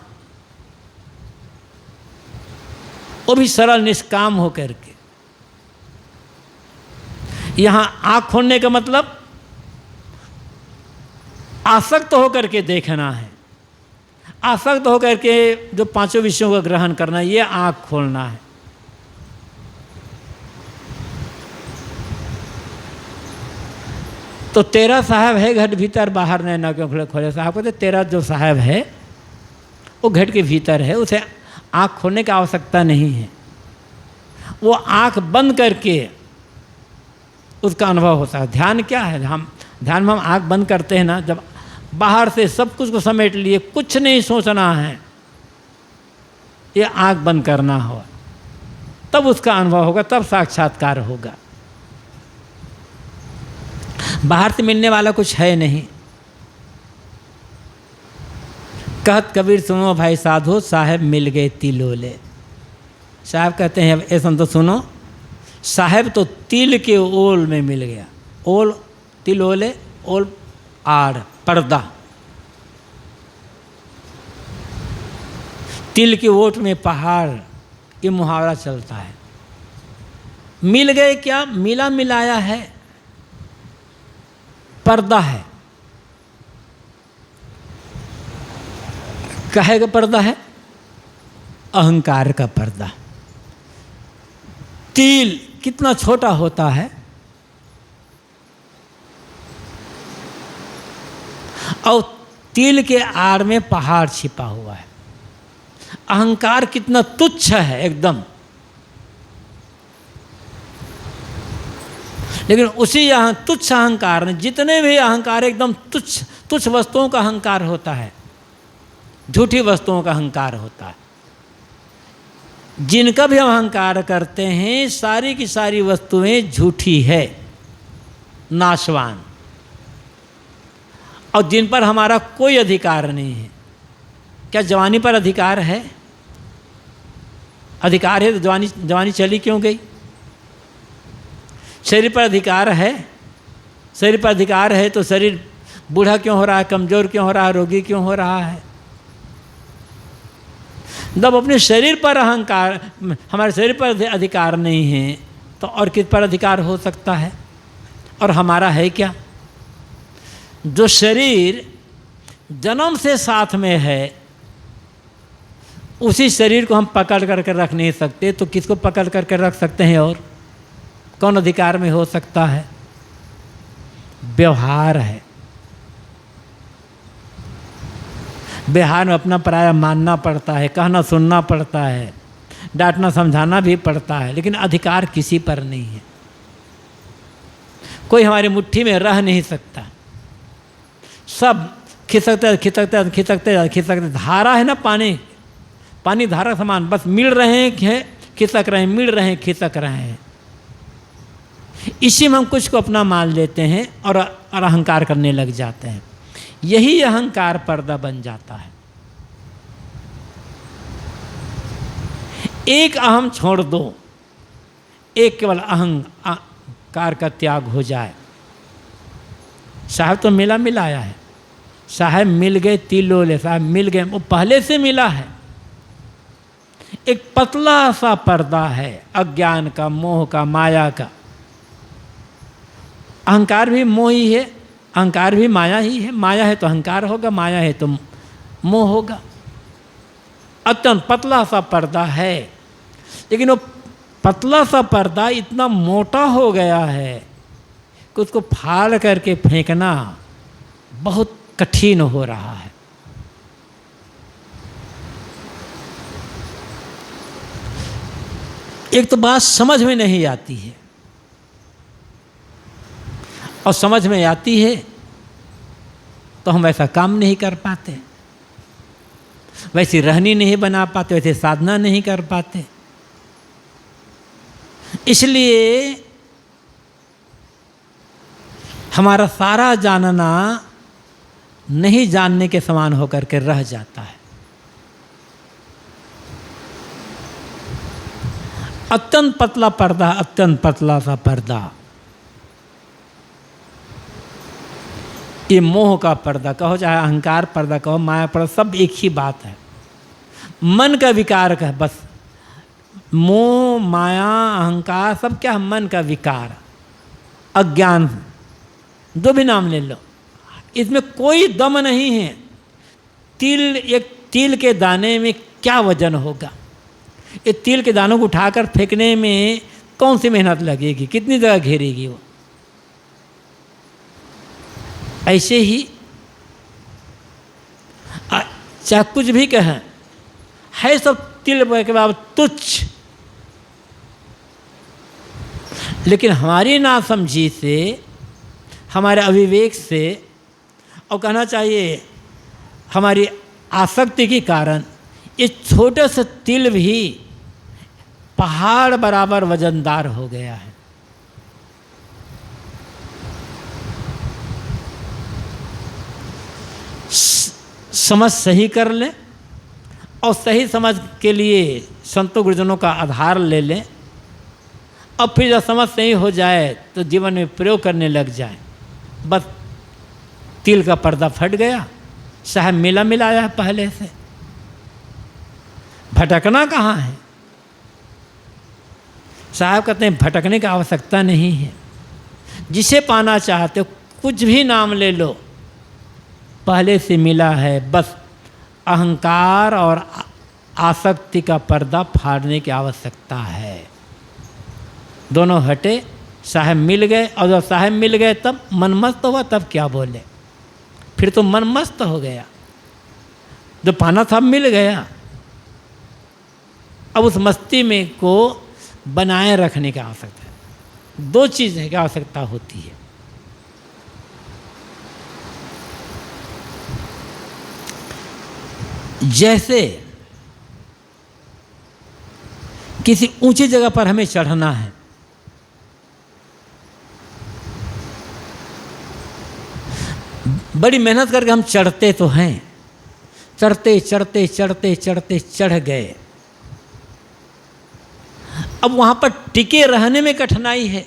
वो भी सरल निष्काम होकर के। यहां आँख खोलने का मतलब आसक्त होकर के देखना है, आसक्त होकर के जो पांचों विषयों का ग्रहण करना, ये आँख खोलना है। तो तेरा साहब है घट भीतर बाहर नैना क्यों खोले खोले। साहब कहते तेरा जो साहब है वो घट के भीतर है, उसे आँख खोलने की आवश्यकता नहीं है। वो आँख बंद करके उसका अनुभव होता है। ध्यान क्या है, ध्यान में हम आँख बंद करते हैं ना, जब बाहर से सब कुछ को समेट लिए, कुछ नहीं सोचना है, ये आँख बंद करना हो, तब उसका अनुभव होगा, तब साक्षात्कार होगा। बाहर से मिलने वाला कुछ है नहीं। कहत कबीर सुनो भाई साधो, साहेब मिल गए तिलोले। साहब कहते हैं ऐसा तो सुनो, साहेब तो तिल के ओल में मिल गया। ओल, तिलोले, ओल आड़, पर्दा। तिल की ओट में पहाड़, ये मुहावरा चलता है। मिल गए क्या? मिला मिलाया है, पर्दा है। काहे का पर्दा है? अहंकार का पर्दा। तिल कितना छोटा होता है और तिल के आड़ में पहाड़ छिपा हुआ है। अहंकार कितना तुच्छ है एकदम। लेकिन उसी यहाँ तुच्छ अहंकार ने, जितने भी अहंकार एकदम तुच्छ तुच्छ वस्तुओं का अहंकार होता है, झूठी वस्तुओं का अहंकार होता है। जिनका भी हम अहंकार करते हैं, सारी की सारी वस्तुएं झूठी है, नाशवान, और जिन पर हमारा कोई अधिकार नहीं है। क्या जवानी पर अधिकार है? अधिकार है तो जवानी चली क्यों गई? शरीर पर अधिकार है? शरीर पर अधिकार है तो शरीर बूढ़ा क्यों हो रहा है, कमज़ोर क्यों हो रहा है, रोगी क्यों हो रहा है? जब अपने शरीर पर अहंकार, हमारे शरीर पर अधिकार नहीं है तो और किस पर अधिकार हो सकता है? और हमारा है क्या? जो शरीर जन्म से साथ में है, उसी शरीर को हम पकड़ करके रख नहीं सकते, तो किसको पकड़ करके रख सकते हैं? और कौन अधिकार में हो सकता है? व्यवहार है। व्यवहार में अपना पराया मानना पड़ता है, कहना सुनना पड़ता है, डांटना समझाना भी पड़ता है, लेकिन अधिकार किसी पर नहीं है। कोई हमारी मुट्ठी में रह नहीं सकता। सब खिसकते खिसकते खिसकते खिसकते, धारा है ना, पानी धारा समान, बस मिल रहे हैं, खिसक रहे हैं, मिल रहे हैं, खिसक रहे हैं। इसी में हम कुछ को अपना मान लेते हैं और अहंकार करने लग जाते हैं। यही अहंकार पर्दा बन जाता है। एक अहम छोड़ दो, एक केवल अहंकार का त्याग हो जाए। साहब तो मिला मिलाया है, साहब मिल गए तिलोले, साहब मिल गए, वो पहले से मिला है। एक पतला सा पर्दा है अज्ञान का, मोह का, माया का। अहंकार भी मोह ही है, अहंकार भी माया ही है। माया है तो अहंकार होगा, माया है तो मोह होगा। अत्यंत पतला सा पर्दा है, लेकिन वो पतला सा पर्दा इतना मोटा हो गया है कि उसको फाड़ करके फेंकना बहुत कठिन हो रहा है। एक तो बात समझ में नहीं आती है, और समझ में आती है तो हम वैसा काम नहीं कर पाते, वैसी रहनी नहीं बना पाते, वैसे साधना नहीं कर पाते। इसलिए हमारा सारा जानना नहीं जानने के समान होकर के रह जाता है। अत्यंत पतला पर्दा, अत्यंत पतला सा पर्दा, ये मोह का पर्दा कहो, चाहे अहंकार पर्दा कहो, माया पर्दा, सब एक ही बात है। मन का विकार का बस, मोह माया अहंकार सब क्या है? मन का विकार, अज्ञान, जो भी नाम ले लो, इसमें कोई दम नहीं है। एक तिल के दाने में क्या वजन होगा? ये तिल के दानों को उठाकर फेंकने में कौन सी मेहनत लगेगी, कितनी जगह घेरेगी वो? ऐसे ही चाहे कुछ भी कहें, है सब तिल के बाद तुच्छ, लेकिन हमारी नासमझी से, हमारे अविवेक से, और कहना चाहिए हमारी आसक्ति के कारण, ये छोटे से तिल भी पहाड़ बराबर वजनदार हो गया है। समझ सही कर लें, और सही समझ के लिए संतों गुरुजनों का आधार ले लें, और फिर जब समझ सही हो जाए तो जीवन में प्रयोग करने लग जाए, बस तिल का पर्दा फट गया। साहब मिला मिलाया है पहले से। भटकना कहाँ है? साहब कहते हैं भटकने की आवश्यकता नहीं है। जिसे पाना चाहते हो कुछ भी नाम ले लो, पहले से मिला है, बस अहंकार और आसक्ति का पर्दा फाड़ने की आवश्यकता है। दोनों हटे, साहब मिल गए, और जब साहब मिल गए तब मन मस्त हुआ, तब क्या बोले? फिर तो मन मस्त हो गया, जो पाना था मिल गया। अब उस मस्ती में को बनाए रखने की आवश्यकता है। दो चीज़ की आवश्यकता होती है। जैसे किसी ऊंची जगह पर हमें चढ़ना है, बड़ी मेहनत करके हम चढ़ते तो हैं, चढ़ते चढ़ते चढ़ते चढ़ते चढ़ गए। अब वहां पर टिके रहने में कठिनाई है।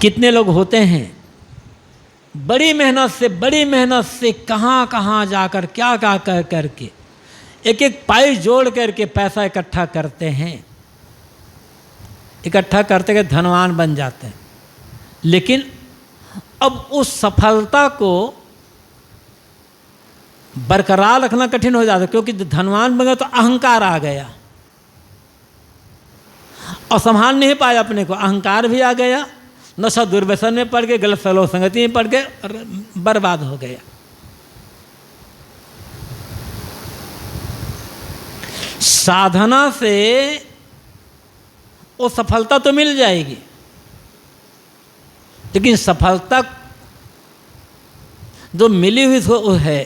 कितने लोग होते हैं बड़ी मेहनत से कहां कहां जाकर क्या क्या कर करके एक एक पाई जोड़ करके पैसा इकट्ठा करते हैं, इकट्ठा करते के धनवान बन जाते हैं। लेकिन अब उस सफलता को बरकरार रखना कठिन हो जाता है, क्योंकि धनवान बन गया तो अहंकार आ गया और संभाल नहीं पाया अपने को। अहंकार भी आ गया, नशा दुर्व्यसन में पड़ गए, गलत सलो संगति में पड़ गए और बर्बाद हो गया। साधना से वो सफलता तो मिल जाएगी, लेकिन सफलता जो मिली हुई है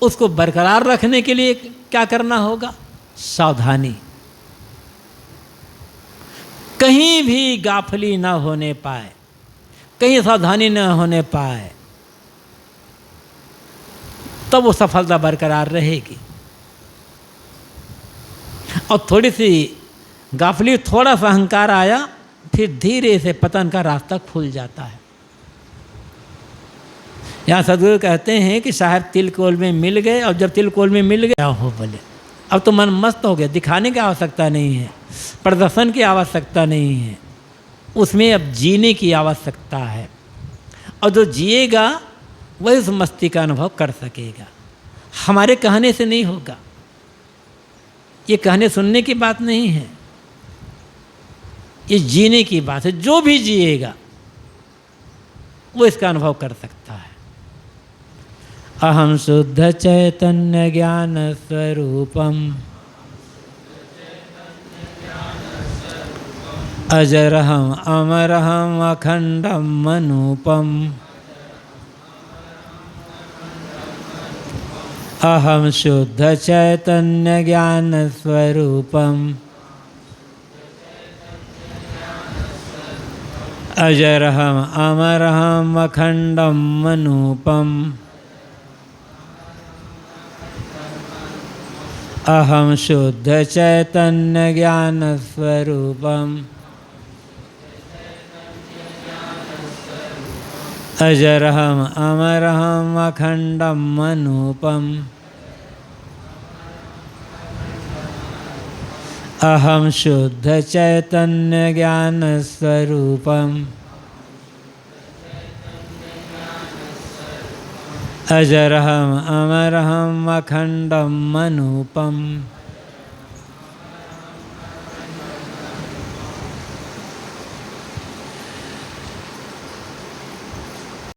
उसको बरकरार रखने के लिए क्या करना होगा? सावधानी, कहीं भी गाफली ना होने पाए, कहीं सावधानी न होने पाए, तब वो सफलता बरकरार रहेगी। और थोड़ी सी गाफली, थोड़ा सा अहंकार आया, फिर धीरे से पतन का रास्ता खुल जाता है। यहाँ सदगुरु कहते हैं कि साहब तिलकोल में मिल गए, और जब तिलकोल में मिल गए हो बोले, अब तो मन मस्त हो गया, दिखाने की आवश्यकता नहीं है, प्रदर्शन की आवश्यकता नहीं है, उसमें अब जीने की आवश्यकता है। और जो जिएगा वही उस मस्ती का अनुभव कर सकेगा। हमारे कहने से नहीं होगा, ये कहने सुनने की बात नहीं है, ये जीने की बात है। जो भी जिएगा वो इसका अनुभव कर सकता है। अहम शुद्ध चैतन्य ज्ञान स्वरूपम अजरहम अमरहम अखंडम अनूपम। अहम शुद्ध चैतन्य ज्ञान स्वरूपम अजरहम अमरहम अखंडम अनूपम। अहम शुद्ध चैतन्य ज्ञान स्वरूपम अजरहम अमरहम अखंडम अनूपम। अहम शुद्ध चैतन्य ज्ञान स्वरूपम अजरहम अमरहम अखंडम अनूपम।